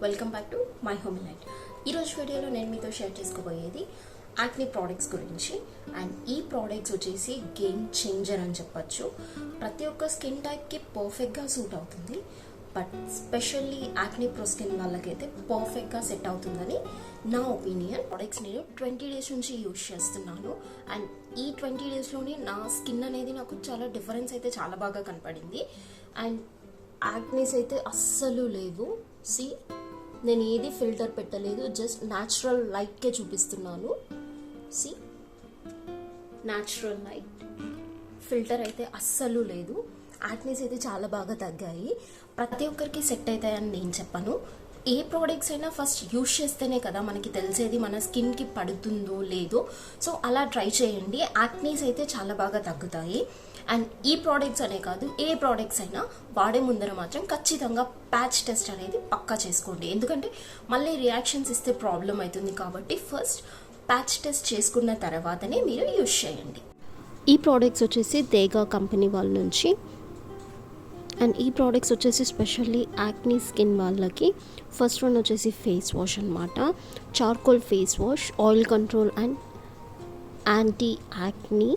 Welcome back to my home light. ఈరోజు వీడియోలో నేను మీతో షేర్ చేసుకోబోయేది యాక్నీ ప్రోడక్ట్స్ గురించి. అండ్ ఈ ప్రోడక్ట్స్ వచ్చేసి గేమ్ చేంజర్ అని చెప్పచ్చు. ప్రతి ఒక్క స్కిన్ టైప్కి పర్ఫెక్ట్గా సూట్ అవుతుంది, but specially acne pro skin వాళ్ళకైతే పర్ఫెక్ట్గా సెట్ అవుతుందని నా ఒపీనియన్. ప్రోడక్ట్స్ నేను 20 డేస్ నుంచి యూజ్ చేస్తున్నాను. అండ్ ఈ 20 డేస్లోనే నా స్కిన్ అనేది నాకు చాలా డిఫరెన్స్ అయితే చాలా బాగా కనపడింది. అండ్ యాక్నీస్ అయితే అస్సలు లేవు. సి, నేను ఏది ఫిల్టర్ పెట్టలేదు, జస్ట్ న్యాచురల్ లైట్కే చూపిస్తున్నాను. సి, న్యాచురల్ లైట్, ఫిల్టర్ అయితే అస్సలు లేదు. యాక్నీస్ అయితే చాలా బాగా తగ్గాయి. ప్రతి ఒక్కరికి సెట్ అవుతాయని నేను చెప్పను. ఏ ప్రోడక్ట్స్ అయినా ఫస్ట్ యూజ్ చేస్తేనే కదా మనకి తెలిసేది మన స్కిన్కి పడుతుందో లేదో. సో అలా ట్రై చేయండి, యాక్నీస్ అయితే చాలా బాగా తగ్గుతాయి. అండ్ ఈ ప్రోడక్ట్స్ అనే కాదు, ఏ ప్రోడక్ట్స్ అయినా వాడే ముందర మాత్రం ఖచ్చితంగా ప్యాచ్ టెస్ట్ అనేది పక్కా చేసుకోండి. ఎందుకంటే మళ్ళీ రియాక్షన్స్ ఇస్తే ప్రాబ్లం అవుతుంది. కాబట్టి ఫస్ట్ ప్యాచ్ టెస్ట్ చేసుకున్న తర్వాతనే మీరు యూజ్ చేయండి. ఈ ప్రోడక్ట్స్ వచ్చేసి దేగా కంపెనీ వాళ్ళ నుంచి. అండ్ ఈ ప్రోడక్ట్స్ వచ్చేసి స్పెషల్లీ యాక్నీ స్కిన్ వాళ్ళకి. ఫస్ట్ వన్ వచ్చేసి ఫేస్ వాష్ అనమాట. Charcoal face wash, oil control and anti acne.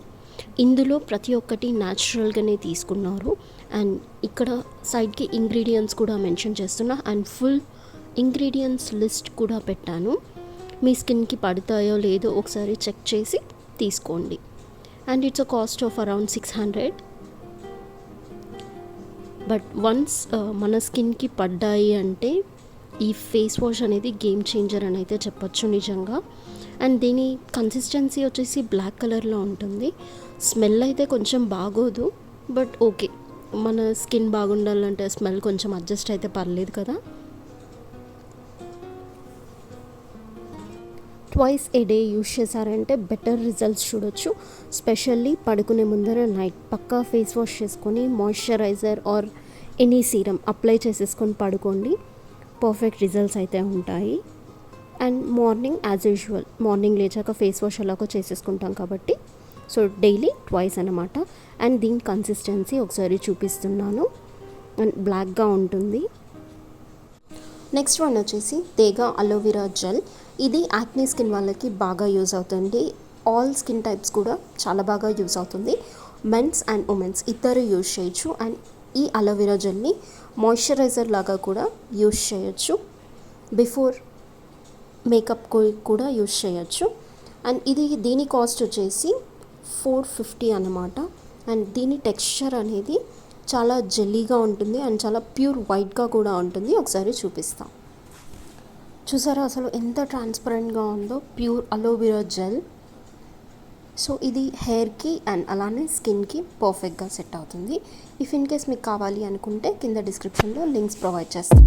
ఇందులో ప్రతి ఒక్కటి న్యాచురల్గానే తీసుకున్నారు. అండ్ ఇక్కడ సైడ్కి ఇంగ్రీడియంట్స్ కూడా మెన్షన్ చేస్తున్నా. అండ్ ఫుల్ ఇంగ్రీడియంట్స్ లిస్ట్ కూడా పెట్టాను. మీ స్కిన్కి పడతాయో లేదో ఒకసారి చెక్ చేసి తీసుకోండి. And it's a cost of around 600. But once మన స్కిన్కి పడ్డాయి అంటే ఈ ఫేస్ వాష్ అనేది గేమ్ చేంజర్ అని అయితే చెప్పచ్చు నిజంగా. అండ్ దీని కన్సిస్టెన్సీ వచ్చేసి బ్లాక్ కలర్లో ఉంటుంది. స్మెల్ అయితే కొంచెం బాగోదు, బట్ ఓకే, మన స్కిన్ బాగుండాలంటే స్మెల్ కొంచెం అడ్జస్ట్ అయితే పర్లేదు కదా. ట్వైస్ ఏ డే యూజ్ చేశారంటే బెటర్ రిజల్ట్స్ చూడొచ్చు. స్పెషల్లీ పడుకునే ముందర నైట్ పక్కా ఫేస్ వాష్ చేసుకొని moisturiser or any serum apply చేసేసుకొని పడుకోండి. పర్ఫెక్ట్ రిజల్ట్స్ అయితే ఉంటాయి. And morning as usual morning లేచాక ఫేస్ వాష్ అలాగో చేసేసుకుంటాం కాబట్టి సో డైలీ ట్వైస్ అనమాట. అండ్ దీని కన్సిస్టెన్సీ ఒకసారి చూపిస్తున్నాను. అండ్ బ్లాక్గా ఉంటుంది. నెక్స్ట్ వన్ వచ్చేసి దేగా అలోవెరా జెల్. ఇది యాక్నీ స్కిన్ వాళ్ళకి బాగా యూజ్ అవుతుంది. ఆల్ స్కిన్ టైప్స్ కూడా చాలా బాగా యూజ్ అవుతుంది. మెన్స్ అండ్ ఉమెన్స్ ఇద్దరు యూజ్ చేయొచ్చు. అండ్ ఈ అలోవెరా జెల్ని మాయిశ్చరైజర్ లాగా కూడా యూజ్ చేయొచ్చు. బిఫోర్ మేకప్ కూడా యూజ్ చేయొచ్చు. అండ్ దీని కాస్ట్ వచ్చేసి 450 అన్నమాట. అండ్ దీని టెక్స్చర్ అనేది చాలా జెల్లీగా ఉంటుంది అండ్ చాలా ప్యూర్ వైట్గా కూడా ఉంటుంది. ఒకసారి చూపిస్తాం. చూసారా అసలు ఎంత ట్రాన్స్పరెంట్గా ఉందో, ప్యూర్ అలోవెరా జెల్. సో ఇది హెయిర్కి అండ్ అలానే స్కిన్కి పర్ఫెక్ట్గా సెట్ అవుతుంది. ఇఫ్ ఇన్ కేస్ మీకు కావాలి అనుకుంటే కింద డిస్క్రిప్షన్లో లింక్స్ ప్రొవైడ్ చేస్తాను.